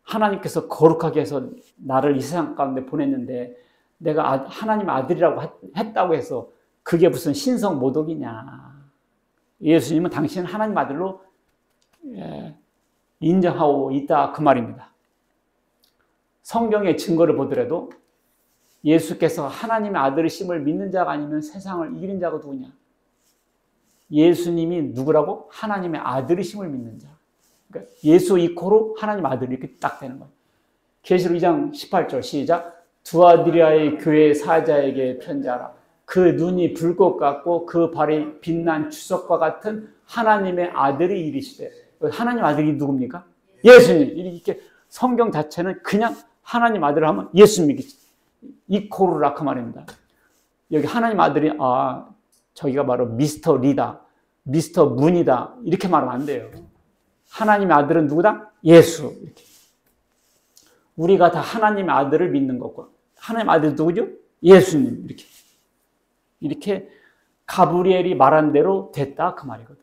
하나님께서 거룩하게 해서 나를 이 세상 가운데 보냈는데 내가 하나님 아들이라고 했다고 해서 그게 무슨 신성 모독이냐. 예수님은 당신은 하나님 아들로 인정하고 있다, 그 말입니다. 성경의 증거를 보더라도 예수께서 하나님의 아들이심을 믿는 자가 아니면 세상을 이기는 자가 누구냐? 예수님이 누구라고? 하나님의 아들이심을 믿는 자. 그러니까 예수 이코로 하나님 아들이 이렇게 딱 되는 거예요. 계시록 2장 18절 시작. 두아디라의 교회 사자에게 편지하라. 그 눈이 불꽃 같고 그 발이 빛난 주석과 같은 하나님의 아들이 이르시되. 하나님 아들이 누굽니까? 예수님. 이렇게 성경 자체는 그냥 하나님 아들을 하면 예수님이 이코르라 그 말입니다. 여기 하나님 아들이 저기가 바로 미스터 리다, 미스터 문이다 이렇게 말하면 안 돼요. 하나님의 아들은 누구다? 예수. 이렇게. 우리가 다 하나님의 아들을 믿는 것과 하나님의 아들 누구죠? 예수님. 이렇게 가브리엘이 말한 대로 됐다 그 말이거든.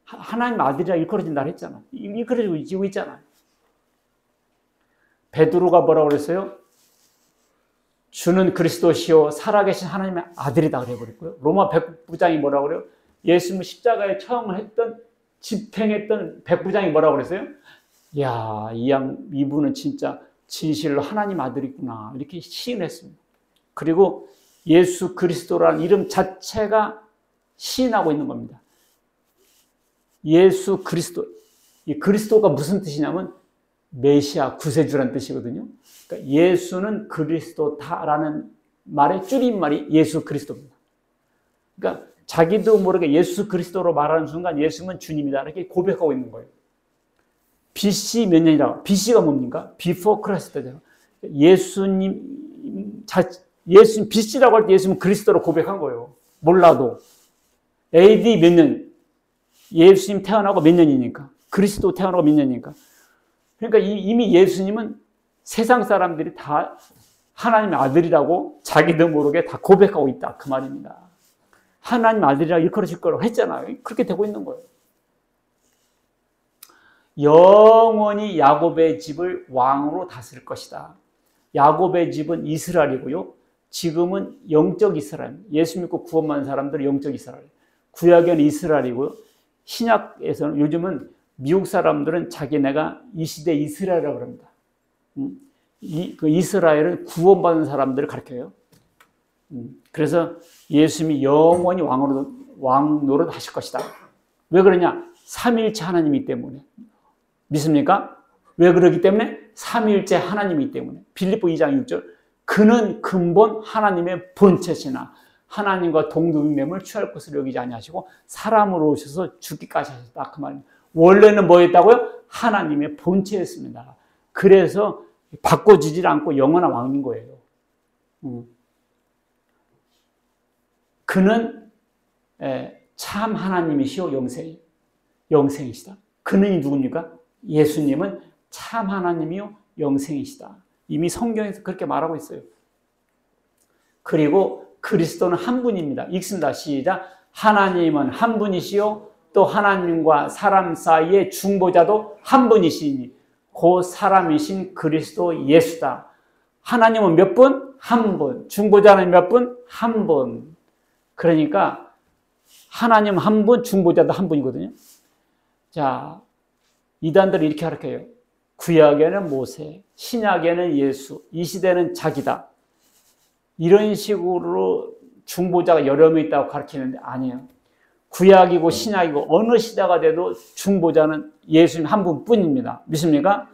하나님 아들이라 일컬어진다 했잖아. 일컬어지고 있잖아. 베드로가 뭐라고 그랬어요? 주는 그리스도시요 살아계신 하나님의 아들이다 그래버렸고요. 로마 백부장이 뭐라고 그래요? 예수님을 십자가에 처음 집행했던 백부장이 뭐라고 그랬어요? 야, 이분은 진짜 진실로 하나님 아들이구나 이렇게 시인했습니다. 그리고 예수 그리스도라는 이름 자체가 시인하고 있는 겁니다. 예수 그리스도. 이 그리스도가 무슨 뜻이냐면 메시아 구세주라는 뜻이거든요. 그러니까 예수는 그리스도다라는 말의 줄임말이 예수 그리스도입니다. 그러니까 자기도 모르게 예수 그리스도로 말하는 순간 예수님은 주님이다 이렇게 고백하고 있는 거예요. BC 몇 년이라고? BC가 뭡니까? Before Christ잖아요. 예수님 BC라고 할 때 예수님은 그리스도로 고백한 거예요. 몰라도. AD 몇 년? 예수님 태어나고 몇 년이니까? 그리스도 태어나고 몇 년이니까? 그러니까 이미 예수님은 세상 사람들이 다 하나님의 아들이라고 자기도 모르게 다 고백하고 있다 그 말입니다. 하나님 아들이라고 일컬어질 거라고 했잖아요. 그렇게 되고 있는 거예요. 영원히 야곱의 집을 왕으로 다스릴 것이다. 야곱의 집은 이스라엘이고요. 지금은 영적 이스라엘. 예수 믿고 구원받은 사람들은 영적 이스라엘. 구약에는 이스라엘이고요. 신약에서는 요즘은 미국 사람들은 자기네가 이 시대 이스라엘이라고 합니다. 그 이스라엘은 구원받은 사람들을 가리켜요. 그래서 예수님이 영원히 왕 노릇 하실 것이다. 왜 그러냐? 삼위일체 하나님이기 때문에. 믿습니까? 왜 그러기 때문에? 삼위일체 하나님이기 때문에. 빌립보 2장 6절. 그는 근본 하나님의 본체시나 하나님과 동등됨을 취할 것을 여기지 아니하시고 사람으로 오셔서 죽기까지 하셨다. 그 말입니다. 원래는 뭐였다고요? 하나님의 본체였습니다. 그래서 바꿔지질 않고 영원한 왕인 거예요. 그는 참 하나님이시오 영생이시다. 그는 누굽니까? 예수님은 참 하나님이요 영생이시다. 이미 성경에서 그렇게 말하고 있어요. 그리고 그리스도는 한 분입니다. 읽습니다. 시작. 하나님은 한 분이시요 또 하나님과 사람 사이의 중보자도 한 분이시니 그 사람이신 그리스도 예수다. 하나님은 몇 분? 한 분. 중보자는 몇 분? 한 분. 그러니까 하나님 한 분, 중보자도 한 분이거든요. 자, 이단들이 이렇게 가르쳐요. 구약에는 모세, 신약에는 예수, 이 시대는 자기다. 이런 식으로 중보자가 여러 명 있다고 가르치는데 아니에요. 구약이고 신약이고 어느 시대가 돼도 중보자는 예수님 한 분뿐입니다. 믿습니까?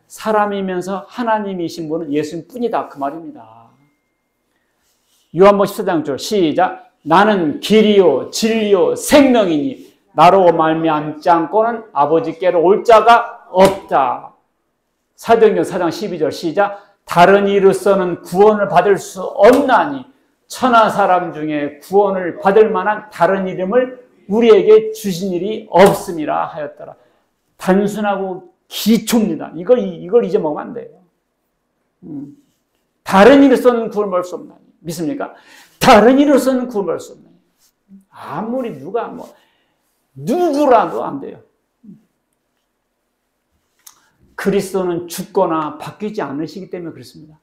사람이면서 하나님이신 분은 예수님 뿐이다. 그 말입니다. 요한복음 14장 6절 시작. 나는 길이요 진리요 생명이니 나로 말미암지 않고는 아버지께로 올 자가 없다. 사도행전 4장 12절 시작. 다른 이로서는 구원을 받을 수 없나니 천하 사람 중에 구원을 받을 만한 다른 이름을 우리에게 주신 일이 없음이라 하였더라. 단순하고 기초입니다. 이걸 잊어먹으면 안 돼요. 다른 이로서는 구원을 받을 수 없나니. 믿습니까? 다른 이로서는 구원을 받을 수 없나니. 아무리 누구라도 안 돼요. 그리스도는 죽거나 바뀌지 않으시기 때문에 그렇습니다.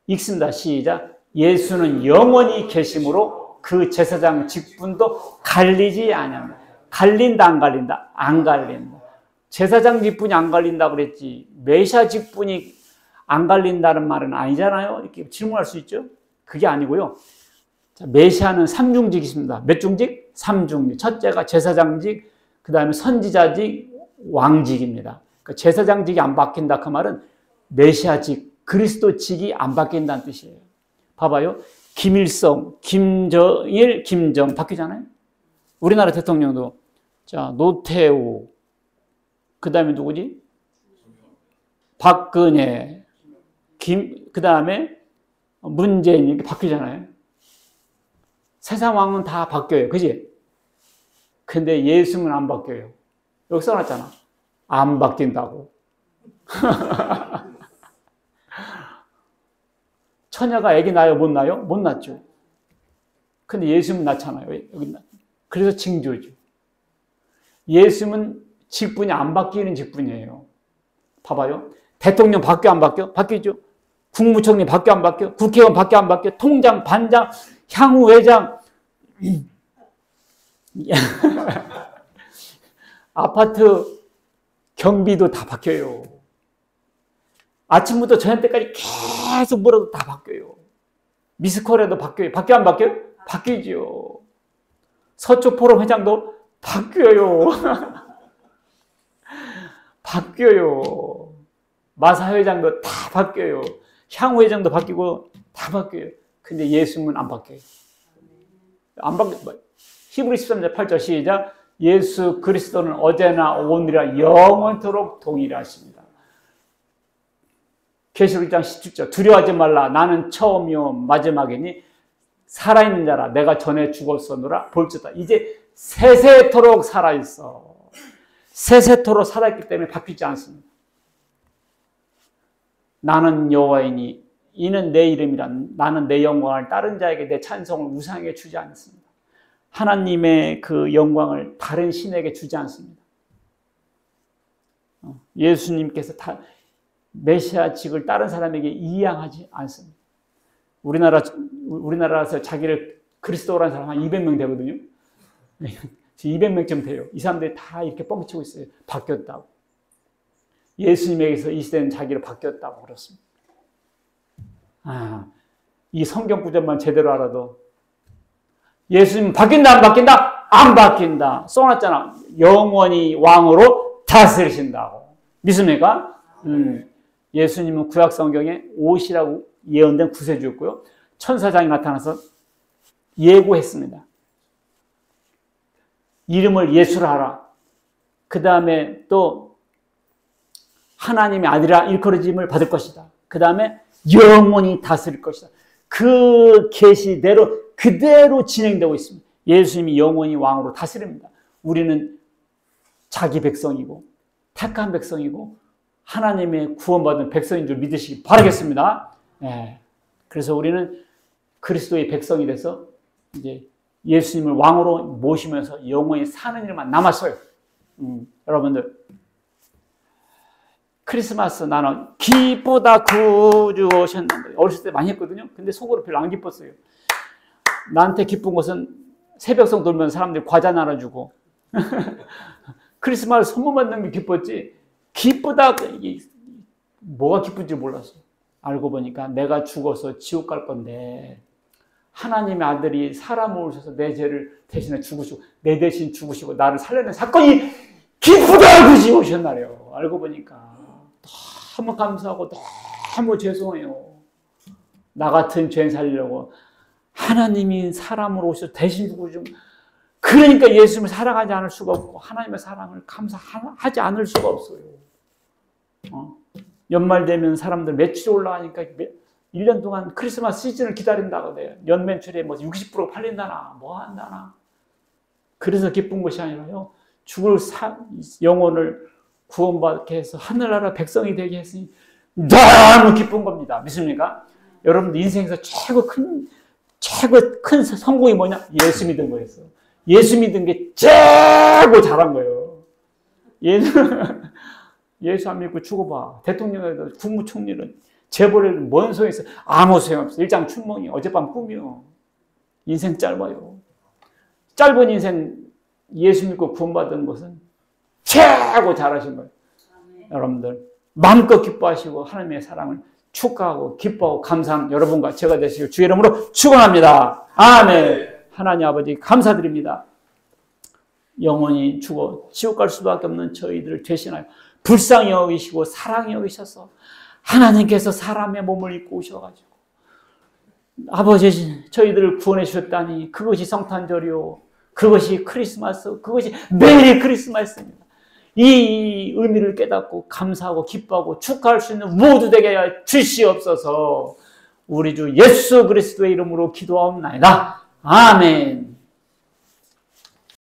읽습니다. 시작. 예수는 영원히 계심으로 그 제사장 직분도 갈리지 아니합니다. 갈린다 안 갈린다? 안 갈린다. 제사장 직분이 안 갈린다 그랬지 메시아 직분이 안 갈린다는 말은 아니잖아요. 이렇게 질문할 수 있죠. 그게 아니고요. 자, 메시아는 삼중직이십니다. 몇 중직? 삼중직. 첫째가 제사장직, 그 다음에 선지자직, 왕직입니다. 그러니까 제사장직이 안 바뀐다 그 말은 메시아직, 그리스도직이 안 바뀐다는 뜻이에요. 봐봐요. 김일성, 김정일, 김정 바뀌잖아요. 우리나라 대통령도 자 노태우, 그 다음에 누구지? 박근혜, 그 다음에 문재인 이렇게 바뀌잖아요. 세상 왕은 다 바뀌어요. 그지? 근데 예수는 안 바뀌어요. 여기 써놨잖아. 안 바뀐다고. 처녀가 아기 낳아요? 못 낳아요? 못 낳죠. 근데 예수는 낳잖아요. 여기 그래서 징조죠. 예수는 직분이 안 바뀌는 직분이에요. 봐봐요. 대통령 바뀌어 안 바뀌어? 바뀌죠. 국무총리 바뀌어 안 바뀌어? 국회의원 바뀌어 안 바뀌어? 통장, 반장, 향후회장, 아파트 경비도 다 바뀌어요. 아침부터 저녁 때까지 계속 뭐라도 다 바뀌어요. 미스콜에도 바뀌어요. 바뀌어 안 바뀌어요? 바뀌죠. 서초 포럼 회장도 바뀌어요. 바뀌어요. 마사 회장도 다 바뀌어요. 향후 회장도 바뀌고 다 바뀌어요. 근데 예수님은 안 바뀌어요. 안 바뀌어요. 히브리 13장 8절 시작. 예수 그리스도는 어제나 오늘이라 영원토록 동일하십니다. 계시록 1장 17절 두려워하지 말라. 나는 처음이요 마지막이니 살아있는 자라. 내가 전에 죽었었노라 볼지다. 이제 세세토록 살아있어. 세세토록 살아있기 때문에 바뀌지 않습니다. 나는 여호와이니 이는 내 이름이라. 나는 내 영광을 다른 자에게 내 찬송을 우상에게 주지 않습니다. 하나님의 그 영광을 다른 신에게 주지 않습니다. 예수님께서 메시아직을 다른 사람에게 이양하지 않습니다. 우리나라에서 자기를 그리스도라는 사람 한 200명 되거든요. 200명쯤 돼요. 이 사람들이 다 이렇게 뻥치고 있어요. 바뀌었다고. 예수님에게서 이 시대는 자기를 바뀌었다고 그렇습니다. 이 성경 구절만 제대로 알아도 예수님 바뀐다 안 바뀐다? 안 바뀐다. 써놨잖아. 영원히 왕으로 다스리신다고. 믿습니까? 예수님은 구약 성경에 옷이라고 예언된 구세주였고요. 천사장이 나타나서 예고했습니다. 이름을 예수라 하라. 그 다음에 또 하나님의 아들이라 일컬어짐을 받을 것이다. 그 다음에 영원히 다스릴 것이다. 그 계시대로 그대로 진행되고 있습니다. 예수님이 영원히 왕으로 다스립니다. 우리는 자기 백성이고 택한 백성이고 하나님의 구원받은 백성인 줄 믿으시기 바라겠습니다. 네. 그래서 우리는 그리스도의 백성이 돼서 이제 예수님을 왕으로 모시면서 영원히 사는 일만 남았어요. 여러분들, 크리스마스 나는 기쁘다 구주 오셨는데 어렸을 때 많이 했거든요. 근데 속으로 별로 안 기뻤어요. 나한테 기쁜 것은 새벽성 돌면 사람들이 과자 나눠주고 크리스마스 선물 받는 게 기뻤지, 기쁘다 뭐가 기쁜지 몰랐어. 알고 보니까 내가 죽어서 지옥 갈 건데 하나님의 아들이 사람을 오셔서 내 죄를 대신에 죽으시고 내 대신 죽으시고 나를 살려낸 사건이 기쁘다 그지 오셨나래요. 알고 보니까 너무 감사하고 너무 죄송해요. 나 같은 죄인 살리려고 하나님이 사람으로 오셔서 대신 죽으시고, 그러니까 예수님을 사랑하지 않을 수가 없고 하나님의 사랑을 감사하지 않을 수가 없어요. 연말 되면 사람들 매출이 올라가니까 1년 동안 크리스마스 시즌을 기다린다고 돼요. 연매출에 뭐 60% 팔린다나 뭐 한다나. 그래서 기쁜 것이 아니라요, 죽을 영혼을 구원받게 해서 하늘나라 백성이 되게 했으니 너무 기쁜 겁니다. 믿습니까? 여러분들 인생에서 최고 큰 성공이 뭐냐? 예수 믿은 거였어. 예수 믿은 게 최고 잘한 거예요. 예수 안 믿고 죽어봐. 대통령에도 국무총리는 재벌에는 뭔 소용이 있어? 아무 소용없어. 일장춘몽이 어젯밤 꿈이요. 인생 짧아요. 짧은 인생 예수 믿고 구원받은 것은 최고 잘하신 거예요. 여러분들 마음껏 기뻐하시고 하나님의 사랑을 축하하고 기뻐하고 감사한 여러분과 제가 되시길 주의 이름으로 축원합니다. 아멘. 하나님 아버지 감사드립니다. 영원히 죽어 지옥 갈 수밖에 없는 저희들을 대신하여 불쌍히 여기시고 사랑히 여기셔서 하나님께서 사람의 몸을 입고 오셔가지고 아버지 저희들을 구원해 주셨다니 그것이 성탄절이요, 그것이 크리스마스, 그것이 메리 크리스마스입니다. 이 의미를 깨닫고 감사하고 기뻐하고 축하할 수 있는 모두 되게 하여 주시옵소서. 우리 주 예수 그리스도의 이름으로 기도하옵나이다. 아멘.